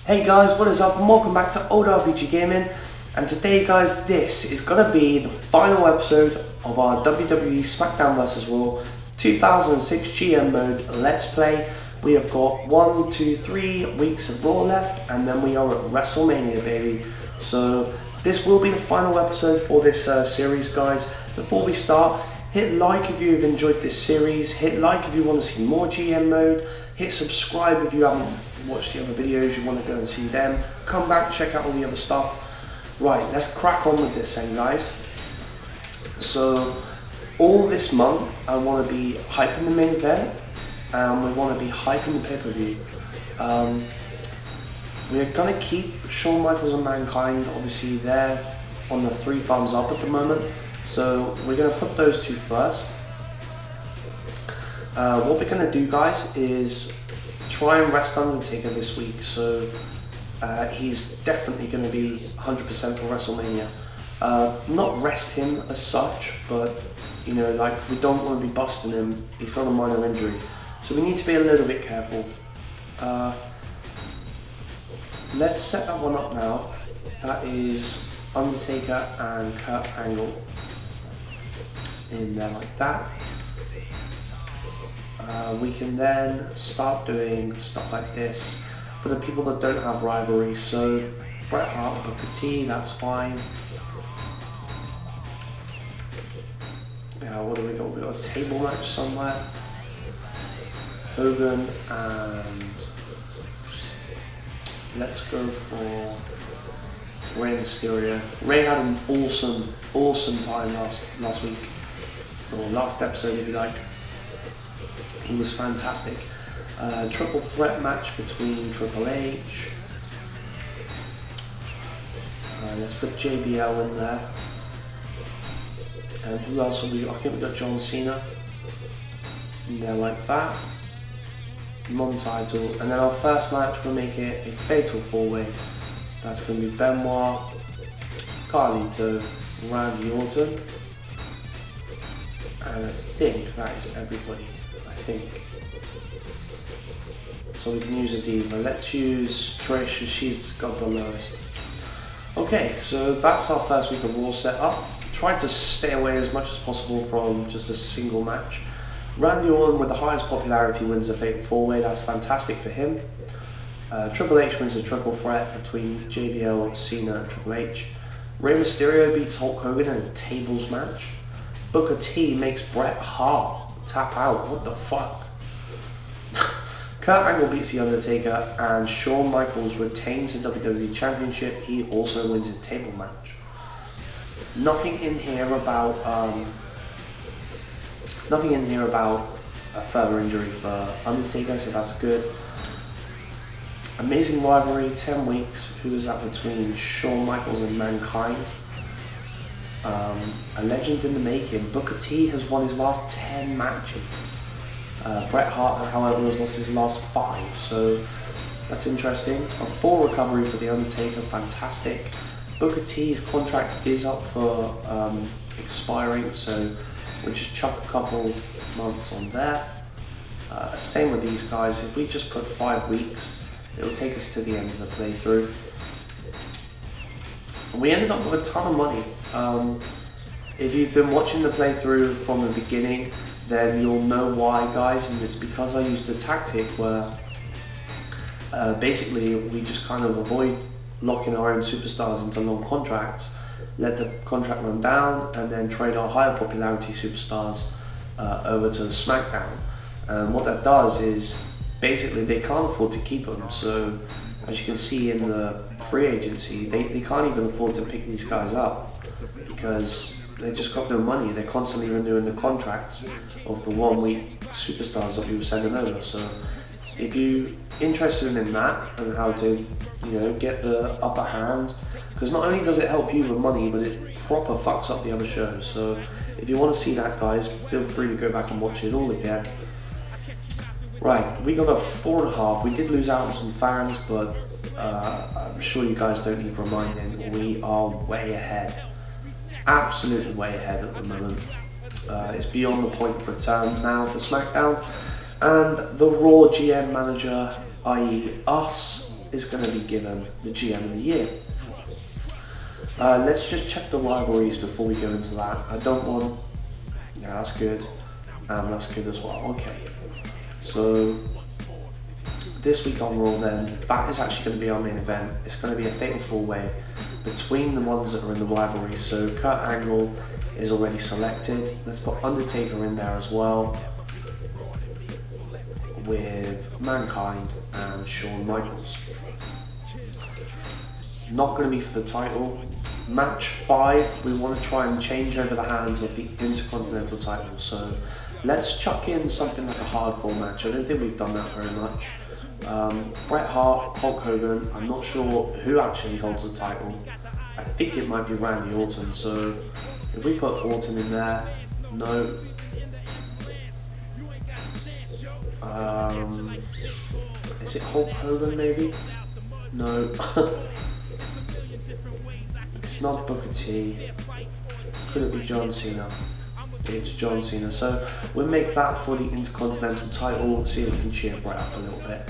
Hey guys, what is up and welcome back to Old RPG Gaming, and today guys, this is going to be the final episode of our WWE Smackdown vs Raw 2006 GM mode Let's Play. We have got 1, 2, 3 weeks of Raw left and then we are at WrestleMania, baby. So this will be the final episode for this series guys. Before we start, hit like if you've enjoyed this series, hit like if you want to see more GM mode, hit subscribe if you haven't watched the other videos, you want to go and see them, come back, check out all the other stuff. Right, let's crack on with this then guys. So all this month I want to be hyping the main event and we want to be hyping the pay-per-view. We're going to keep Shawn Michaels and Mankind, obviously they're on the 3 thumbs up at the moment, so we're going to put those two first. What we're going to do guys is try and rest Undertaker this week, so he's definitely going to be 100% for WrestleMania. Not rest him as such, but you know, like we don't want to be busting him. He's got a minor injury, so we need to be a little bit careful. Let's set that one up now. That is Undertaker and Kurt Angle in there like that. We can then start doing stuff like this for the people that don't have rivalry. So Bret Hart, Booker T, that's fine. What do we got? We got a table match somewhere. Hogan and let's go for Rey Mysterio. Rey had an awesome time last week, or last episode if you like. He was fantastic. Triple threat match between Triple H. Let's put JBL in there. And who else have we got? I think we got John Cena in there like that. Non-title. And then our first match, we'll make it a fatal 4-way. That's going to be Benoit, Carlito, Randy Orton. And I think that is everybody. So we can use a diva. Let's use Trish as she's got the lowest. Okay, so that's our first week of Raw set up. Tried to stay away as much as possible from just a single match. Randy Orton with the highest popularity wins a fatal 4-way. That's fantastic for him. Triple H wins a triple threat between JBL, Cena and Triple H. Rey Mysterio beats Hulk Hogan in a tables match. Booker T makes Bret Hart tap out. What the fuck? Kurt Angle beats The Undertaker and Shawn Michaels retains the WWE Championship. He also wins a table match. Nothing in here about a further injury for Undertaker, so that's good. Amazing rivalry, 10 weeks. Who is that between Shawn Michaels and Mankind? A legend in the making. Booker T has won his last 10 matches. Bret Hart, however, has lost his last 5, so that's interesting. A full recovery for The Undertaker, fantastic. Booker T's contract is up for expiring, so we'll just chuck a couple months on there. Same with these guys. If we just put 5 weeks, it'll take us to the end of the playthrough. And we ended up with a ton of money. If you've been watching the playthrough from the beginning, then you'll know why guys, and it's because I used a tactic where basically we just kind of avoid locking our own superstars into long contracts, let the contract run down and then trade our higher popularity superstars over to Smackdown. And what that does is basically they can't afford to keep them, so as you can see in the free agency, they can't even afford to pick these guys up because they just got no money. They're constantly renewing the contracts of the 1 week superstars that we were sending over. So if you're interested in that and how to, you know, get the upper hand, because not only does it help you with money, but it proper fucks up the other shows. So if you want to see that guys, feel free to go back and watch it all again. Right, we got a 4.5. We did lose out on some fans, but I'm sure you guys don't need reminding. We are way ahead. Absolutely way ahead at the moment. It's beyond the point of return now for Smackdown. And the Raw GM manager, i.e. us, is going to be given the GM of the year. Let's just check the rivalries before we go into that. I don't want... Yeah, that's good. And that's good as well. Okay. So, this week on Raw then, that is actually going to be our main event. It's going to be a fatal four-way between the ones that are in the rivalry. So, Kurt Angle is already selected. Let's put Undertaker in there as well, with Mankind and Shawn Michaels. Not going to be for the title. Match 5, we want to try and change over the hands of the Intercontinental title. So let's chuck in something like a hardcore match. I don't think we've done that very much. Bret Hart, Hulk Hogan. I'm not sure who actually holds the title. I think it might be Randy Orton. So if we put Orton in there, no. Is it Hulk Hogan maybe? No. It's not Booker T. Could it be John Cena? It's John Cena. So we'll make that for the Intercontinental title. See if we can cheer Bret up a little bit.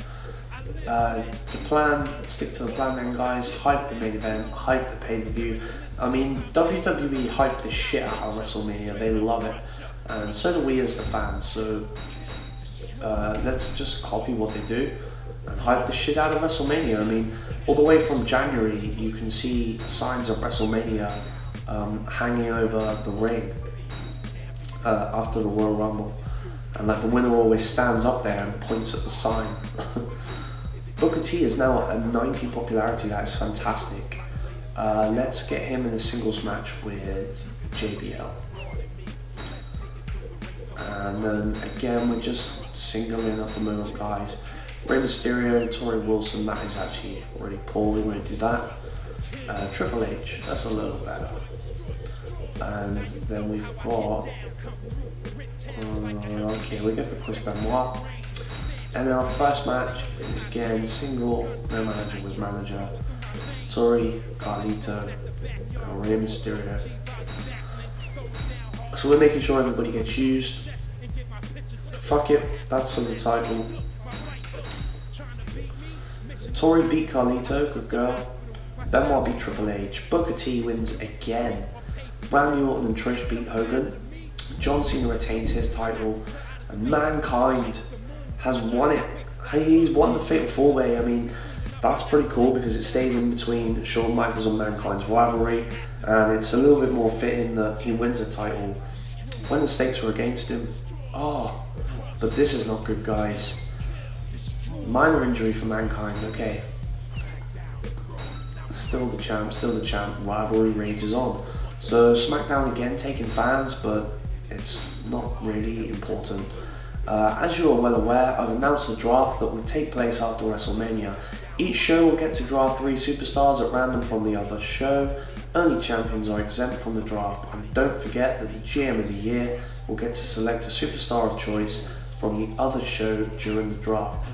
The plan, stick to the plan then guys. Hype the main event, hype the pay-per-view. I mean, WWE hype the shit out of WrestleMania. They love it. And so do we as the fans. So let's just copy what they do and hype the shit out of WrestleMania. I mean, all the way from January, you can see signs of WrestleMania hanging over the ring after the Royal Rumble, and like the winner always stands up there and points at the sign. Booker T is now at a 90 popularity. That is fantastic. Let's get him in a singles match with JBL. And then again, we're just singling at the moment, guys. Rey Mysterio and Tori Wilson, that is actually really poor, we won't do that. Triple H, that's a little better. And then we've got... okay, we go for Chris Benoit. And then our first match is again single, no manager with manager. Tori, Carlito, and Rey Mysterio. So we're making sure everybody gets used. Fuck it, that's for the title. Tori beat Carlito, good girl. Benoit beat Triple H. Booker T wins again. Randy Orton and Trish beat Hogan. John Cena retains his title. And Mankind has won it. He's won the Fatal 4-Way. I mean, that's pretty cool because it stays in between Shawn Michaels and Mankind's rivalry. And it's a little bit more fitting that he wins the title when the stakes were against him. Oh, but this is not good, guys. Minor injury for Mankind, okay. Still the champ, rivalry rages on. So Smackdown again taking fans, but it's not really important. As you are well aware, I've announced a draft that will take place after WrestleMania. Each show will get to draft 3 superstars at random from the other show. Only champions are exempt from the draft, and don't forget that the GM of the year will get to select a superstar of choice from the other show during the draft.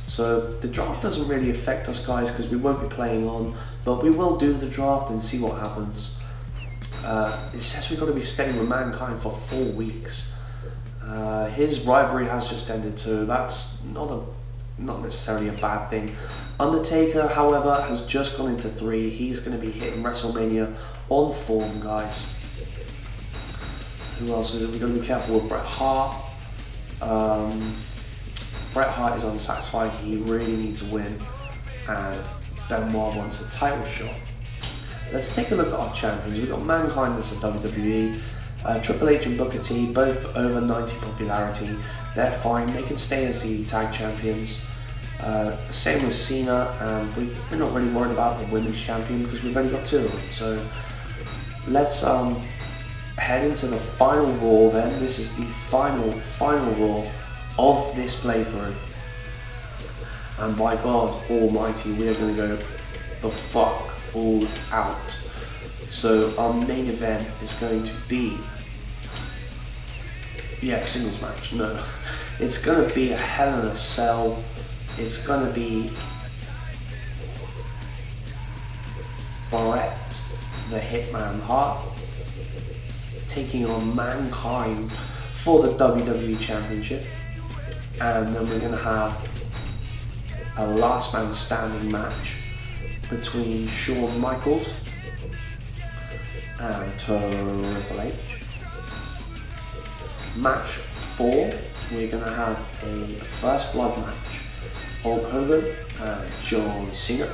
So the draft doesn't really affect us, guys, because we won't be playing on, but we will do the draft and see what happens. It says we've got to be staying with Mankind for 4 weeks. His rivalry has just ended, so that's not necessarily a bad thing. Undertaker, however, has just gone into 3. He's going to be hitting WrestleMania on form, guys. Who else is it? We've got to be careful with Bret Hart. Bret Hart is unsatisfied, he really needs a win, and Benoit wants a title shot. Let's take a look at our champions. We've got Mankind as a WWE, Triple H and Booker T, both over 90 popularity. They're fine, they can stay as the tag champions. Same with Cena, and we're not really worried about the women's champion because we've only got 2 of them. So let's head into the final Raw then. This is the final Raw of this playthrough, and by God almighty, we are going to go the fuck all out. So our main event is going to be, singles match. No, it's going to be a Hell in a Cell. It's going to be Bret the Hitman Hart taking on Mankind for the WWE Championship. And then we're going to have a last man standing match between Shawn Michaels and Triple H. Match 4, we're going to have a first blood match. Hulk Hogan and John Cena.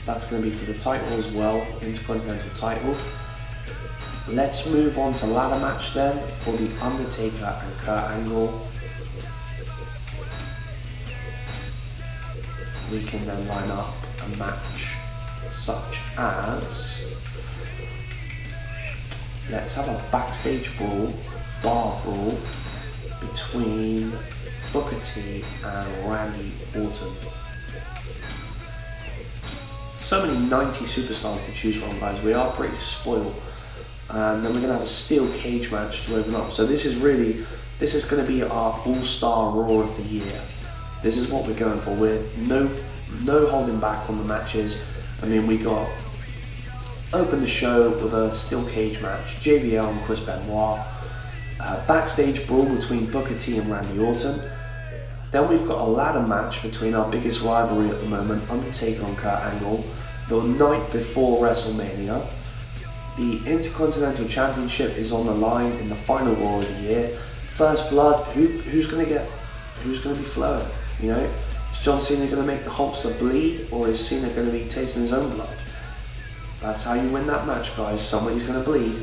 That's going to be for the title as well, Intercontinental title. Let's move on to ladder match then for The Undertaker and Kurt Angle. We can then line up a match such as, let's have a backstage brawl, bar brawl, between Booker T and Randy Orton. So many 90 superstars to choose from, guys. We are pretty spoiled. And then we're going to have a steel cage match to open up. So this is going to be our all-star Raw of the year. This is what we're going for. We're no holding back on the matches. I mean, we got open the show with a steel cage match, JBL and Chris Benoit. Backstage brawl between Booker T and Randy Orton. Then we've got a ladder match between our biggest rivalry at the moment, Undertaker and Kurt Angle, the night before WrestleMania. The Intercontinental Championship is on the line in the final Raw of the year. First blood, who's going to be flowing? You know, is John Cena going to make the Hulkster bleed, or is Cena going to be tasting his own blood? That's how you win that match, guys. Somebody's going to bleed.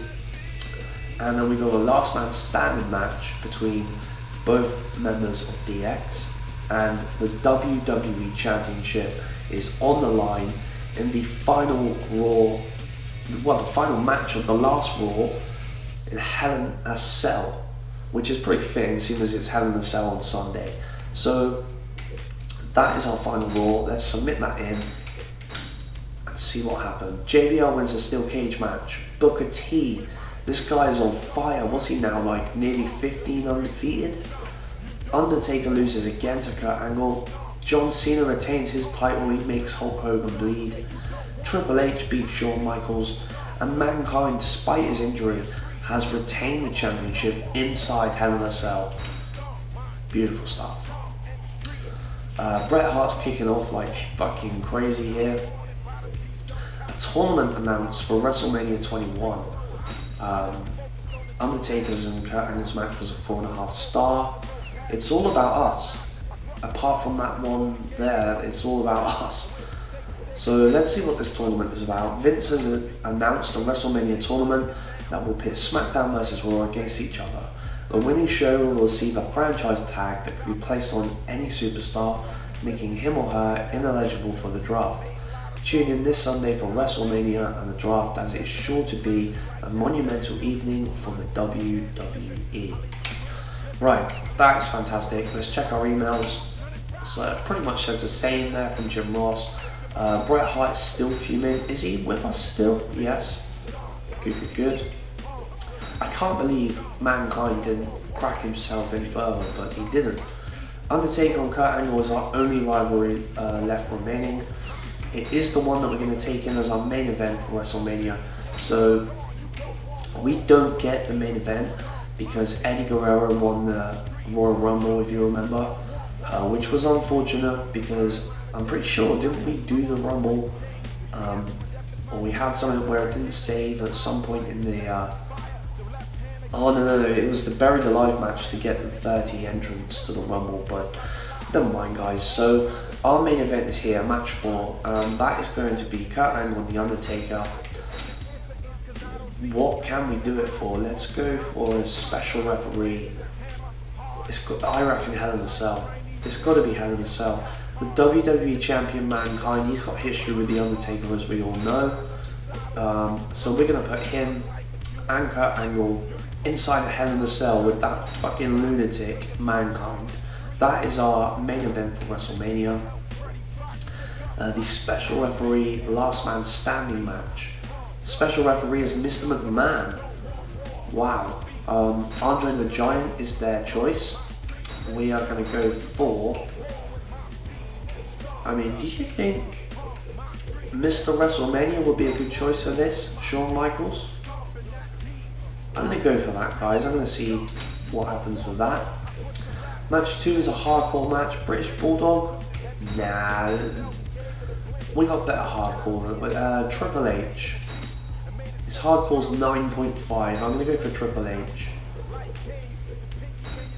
And then we got a last man standing match between both members of DX, and the WWE Championship is on the line in the final Raw, the final match of the last Raw in Hell in a Cell, which is pretty fitting seeing as it's Hell in a Cell on Sunday. So that is our final Raw. Let's submit that in and see what happened. JBL wins a steel cage match. Booker T, this guy is on fire. What's he now, like nearly 15 undefeated? Undertaker loses again to Kurt Angle. John Cena retains his title, he makes Hulk Hogan bleed. Triple H beats Shawn Michaels, and Mankind, despite his injury, has retained the championship inside Hell in a Cell. Beautiful stuff. Bret Hart's kicking off like fucking crazy here. A tournament announced for WrestleMania 21. Undertaker's and Kurt Angle's match was a 4.5 star. It's all about us. Apart from that one there, it's all about us. So let's see what this tournament is about. Vince has announced a WrestleMania tournament that will pit SmackDown versus Raw against each other. The winning show will receive a franchise tag that can be placed on any superstar, making him or her ineligible for the draft. Tune in this Sunday for WrestleMania and the draft, as it's sure to be a monumental evening for the WWE. Right, that is fantastic. Let's check our emails. So it pretty much says the same there from Jim Ross. Bret Hart is still fuming. Is he with us still? Yes. Good. I can't believe Mankind didn't crack himself any further, but he didn't. Undertaker and Kurt Angle is our only rivalry left remaining. It is the one that we're going to take in as our main event for WrestleMania. So we don't get the main event because Eddie Guerrero won the Royal Rumble, if you remember, which was unfortunate because I'm pretty sure, didn't we do the Rumble, or we had something where it didn't save at some point in the, oh no, it was the Buried Alive match to get the 30 entrants to the Rumble, but never mind guys. So our main event is here, match 4, and that is going to be Kurt Angle and The Undertaker. What can we do it for? Let's go for a special referee. I reckon Hell in a Cell. It's got to be Hell in a Cell. The WWE Champion Mankind, he's got history with The Undertaker, as we all know. So we're going to put him and Kurt Angle inside a Hell in a Cell with that fucking lunatic Mankind. That is our main event for WrestleMania. The special referee last man standing match. Special referee is Mr. McMahon. Wow. Andre the Giant is their choice. We are going to go for... I mean, do you think Mr. WrestleMania would be a good choice for this? Shawn Michaels? I'm going to go for that, guys. I'm going to see what happens with that. Match 2 is a hardcore match. British Bulldog. Nah, we got better hardcore. But Triple H. His hardcore's 9.5. I'm gonna go for Triple H.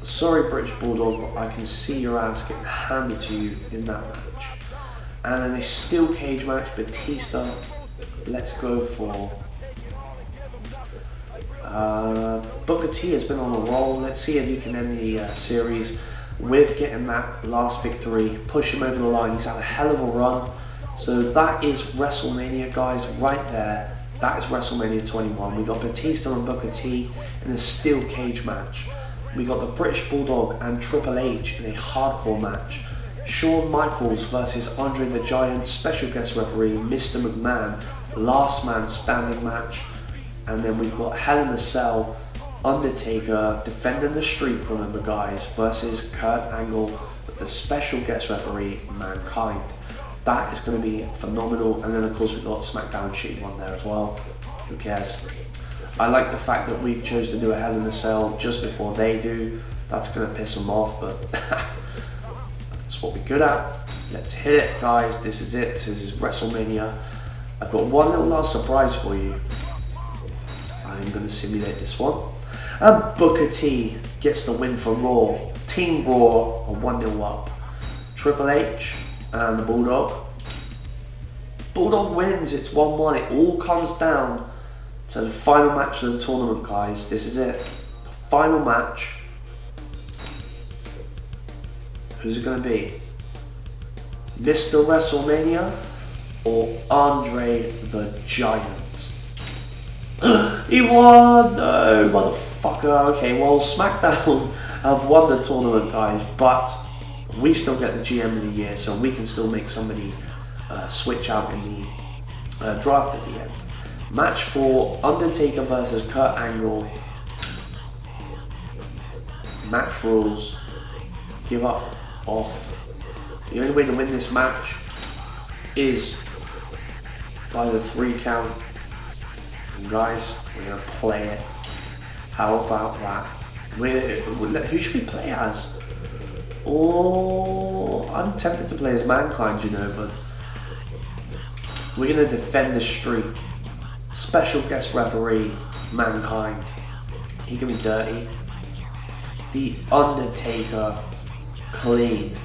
Sorry, British Bulldog, but I can see your ass getting handed to you in that match. And then a steel cage match, Batista. Let's go for Booker T has been on a roll. Let's see if he can end the series with getting that last victory, push him over the line. He's had a hell of a run. So that is WrestleMania, guys, right there. That is WrestleMania 21. We got Batista and Booker T in a steel cage match. We got the British Bulldog and Triple H in a hardcore match. Shawn Michaels versus Andre the Giant, special guest referee Mr. McMahon, last man standing match. And then we've got Hell in a Cell, Undertaker defending the streak, remember guys, versus Kurt Angle with the special guest referee Mankind. That is going to be phenomenal. And then of course we've got SmackDown shitty one there as well. Who cares? I like the fact that we've chosen to do a Hell in a Cell just before they do. That's going to piss them off, but that's what we're good at. Let's hit it, guys. This is it. This is WrestleMania. I've got one little last surprise for you. I'm going to simulate this one. And Booker T gets the win for Raw. Team Raw are 1-0 up. Triple H and the Bulldog. Bulldog wins. It's 1-1. It all comes down to the final match of the tournament, guys. This is it. The final match. Who's it going to be? Mr. WrestleMania or Andre the Giant? He won! No, motherfucker. Okay, well, SmackDown have won the tournament, guys, but we still get the GM of the year, so we can still make somebody switch out in the draft at the end. Match for Undertaker versus Kurt Angle. Match rules. Give up. Off. The only way to win this match is by the 3 count. And guys, we're going to play it. How about that? Who should we play as? Oh, I'm tempted to play as Mankind, you know, but we're going to defend the streak. Special guest referee, Mankind. He can be dirty. The Undertaker, clean.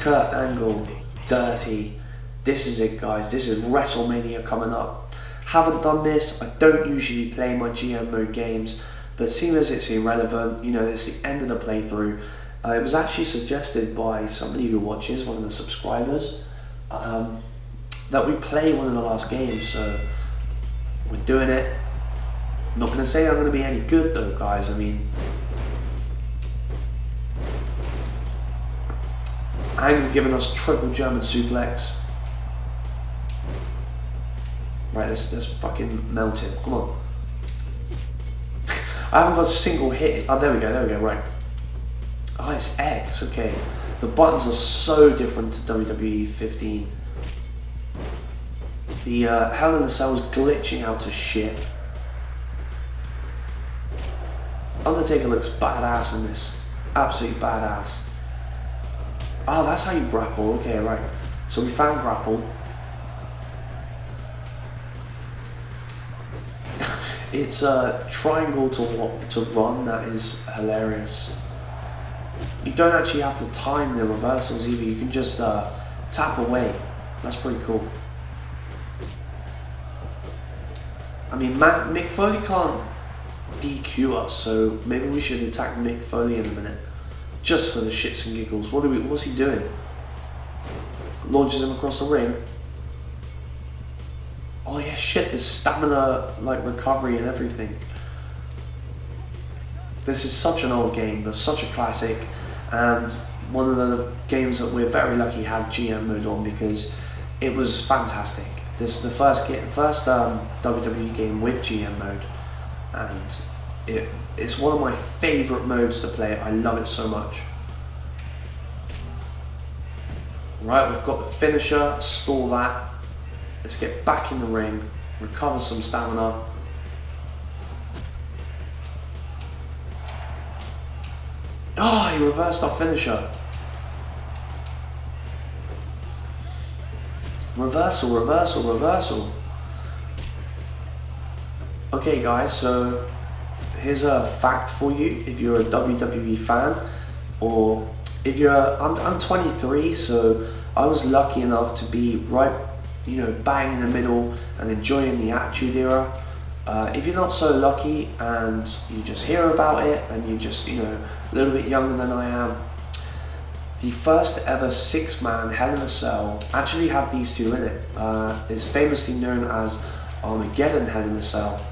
Kurt Angle, dirty. This is it, guys. This is WrestleMania coming up. Haven't done this. I don't usually play my GM mode games, but seeing as it's irrelevant, you know, it's the end of the playthrough. It was actually suggested by somebody who watches, one of the subscribers, that we play one of the last games, so we're doing it. I'm not going to say I'm going to be any good though, guys. I mean, Angle giving us triple German suplex. Right, let's fucking melt him. Come on. I haven't got a single hit. Oh, there we go, right. Oh, it's X, okay. The buttons are so different to WWE 15. The Hell in a Cell is glitching out to shit. Undertaker looks badass in this. Absolutely badass. Oh, that's how you grapple. Okay, right. So we found grapple. It's a triangle to run. That is hilarious. You don't actually have to time the reversals either. You can just tap away. That's pretty cool. I mean, Mick Foley can't DQ us, so maybe we should attack Mick Foley in a minute. Just for the shits and giggles. What's he doing? Launches him across the ring. Oh yeah, shit, there's stamina, like, recovery and everything. This is such an old game, but such a classic, and one of the games that we're very lucky had GM mode on because it was fantastic. This is the first WWE game with GM mode, and it's one of my favourite modes to play. I love it so much. Right, we've got the finisher, stall that. Let's get back in the ring, recover some stamina. Oh, he reversed our finisher. Reversal, reversal, reversal. Okay guys, so here's a fact for you if you're a WWE fan, or if you're I'm 23, so I was lucky enough to be right, bang in the middle and enjoying the Attitude Era. If you're not so lucky and you just hear about it and you're just a little bit younger than I am, the first ever 6-man Hell in a Cell actually had these two in it. It's famously known as Armageddon Hell in a Cell.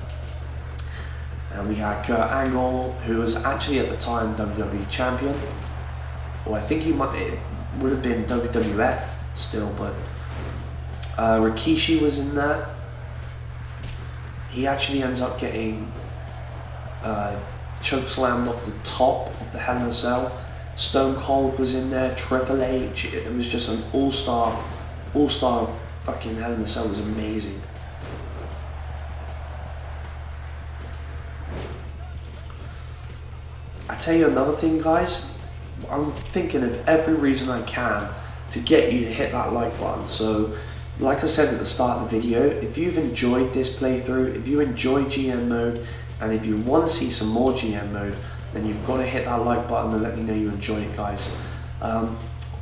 And we had Kurt Angle, who was actually at the time WWE champion, or I think it would have been WWF still, but Rikishi was in there. He actually ends up getting chokeslammed off the top of the Hell in a Cell. Stone Cold was in there, Triple H. It was just an all-star fucking Hell in a Cell. It was amazing. I tell you another thing, guys. I'm thinking of every reason I can to get you to hit that like button. So, like I said at the start of the video, if you've enjoyed this playthrough, if you enjoy GM mode, and if you want to see some more GM mode, then you've got to hit that like button and let me know you enjoy it, guys.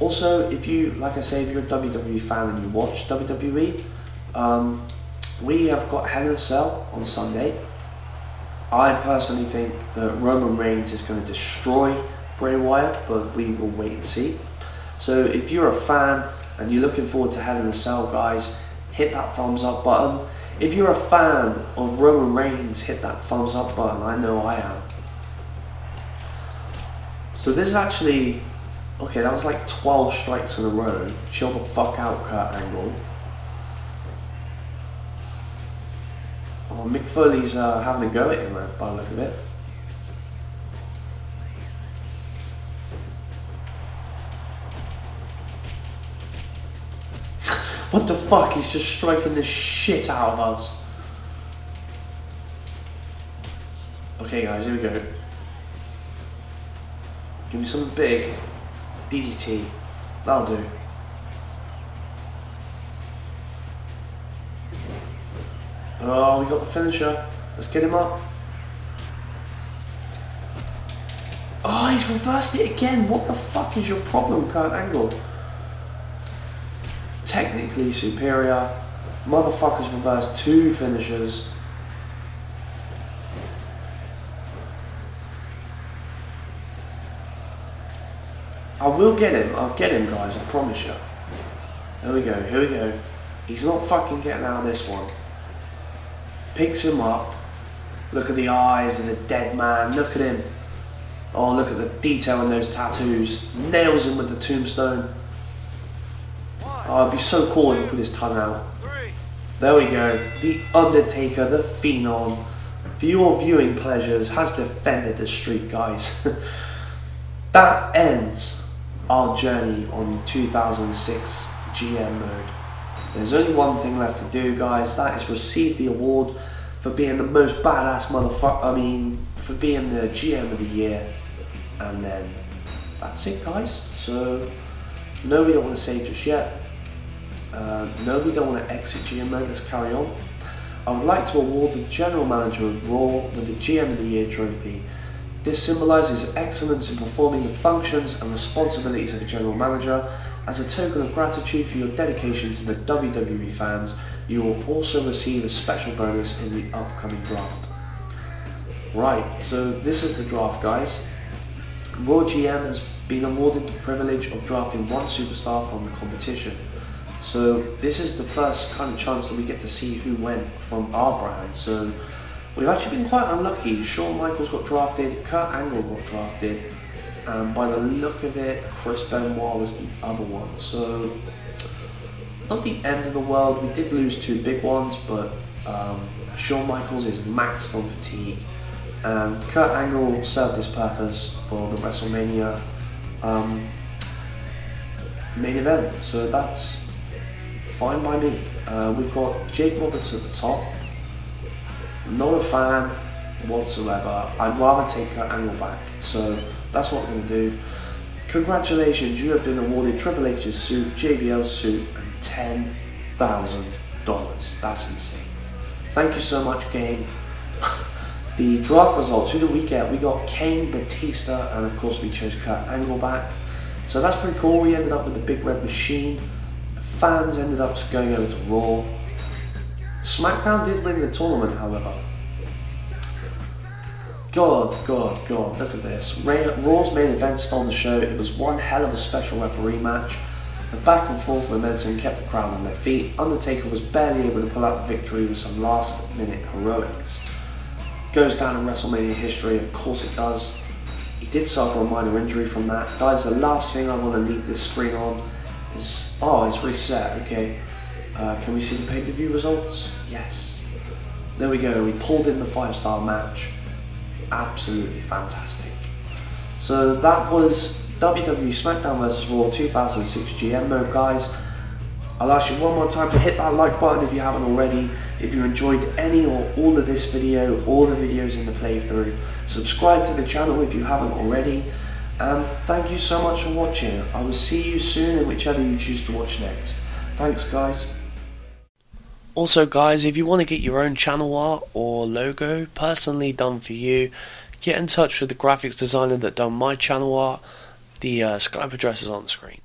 Also, if you're a WWE fan and you watch WWE, we have got Hell in a Cell on Sunday. I personally think that Roman Reigns is going to destroy Bray Wyatt, but we will wait and see. So if you're a fan and you're looking forward to Hell in a Cell, guys, hit that thumbs up button. If you're a fan of Roman Reigns, hit that thumbs up button. I know I am. So this is actually, okay, that was like 12 strikes in a row. Chill the fuck out, Kurt Angle. Oh, Mick Foley's having a go at him, man, by the look of it. What the fuck? He's just striking the shit out of us. Okay, guys, here we go. Give me some big DDT. That'll do. Oh, we got the finisher. Let's get him up. Oh, he's reversed it again. What the fuck is your problem, Kurt Angle? Technically superior. Motherfuckers reversed 2 finishers. I will get him. I'll get him, guys. I promise you. Here we go. Here we go. He's not fucking getting out of this one. Picks him up. Look at the eyes of the dead man. Look at him. Oh, look at the detail in those tattoos. Nails him with the tombstone. Oh, it'd be so cool if he put his tongue out. There we go. The Undertaker, the Phenom, for your viewing pleasures, has defended the streak, guys. That ends our journey on 2006 GM mode. There's only one thing left to do, guys. That is receive the award for being the most badass motherfucker. For being the GM of the year. And then that's it, guys. So, no, we don't want to save just yet. No, we don't want to exit GM mode. Let's carry on. I would like to award the General Manager of Raw with the GM of the Year trophy. This symbolises excellence in performing the functions and responsibilities of a General Manager. As a token of gratitude for your dedication to the WWE fans, you will also receive a special bonus in the upcoming draft. Right, so this is the draft, guys. Raw GM has been awarded the privilege of drafting one superstar from the competition. So this is the first kind of chance that we get to see who went from our brand. So we've actually been quite unlucky. Shawn Michaels got drafted, Kurt Angle got drafted, and by the look of it, Chris Benoit was the other one. So not the end of the world. We did lose 2 big ones, but Shawn Michaels is maxed on fatigue, and Kurt Angle served his purpose for the WrestleMania main event. So that's fine by me. We've got Jake Roberts at the top. Not a fan whatsoever. I'd rather take Kurt Angle back. So that's what we're going to do. Congratulations, you have been awarded Triple H's suit, JBL's suit, and 10 That's insane. Thank you so much, game. The draft results, who did we get? We got Kane, Batista, and of course we chose Kurt Angle back. So that's pretty cool. We ended up with the Big Red Machine. The fans ended up going over to Raw. Smackdown did win the tournament, however. God, look at this. Raw's main event stole the show. It was one hell of a special referee match. The back and forth momentum kept the crowd on their feet. Undertaker was barely able to pull out the victory with some last minute heroics. Goes down in WrestleMania history, of course it does. He did suffer a minor injury from that. Guys, the last thing I want to leave this screen on is, it's reset, okay. Can we see the pay-per-view results? Yes. There we go, we pulled in the 5-star match. Absolutely fantastic. So that was WWE SmackDown vs Raw 2006 GM mode, guys. I'll ask you one more time to hit that like button if you haven't already. If you enjoyed any or all of this video, or the videos in the playthrough, subscribe to the channel if you haven't already. And thank you so much for watching. I will see you soon in whichever you choose to watch next. Thanks, guys. Also, guys, if you want to get your own channel art or logo personally done for you, get in touch with the graphics designer that done my channel art. The Skype address is on the screen.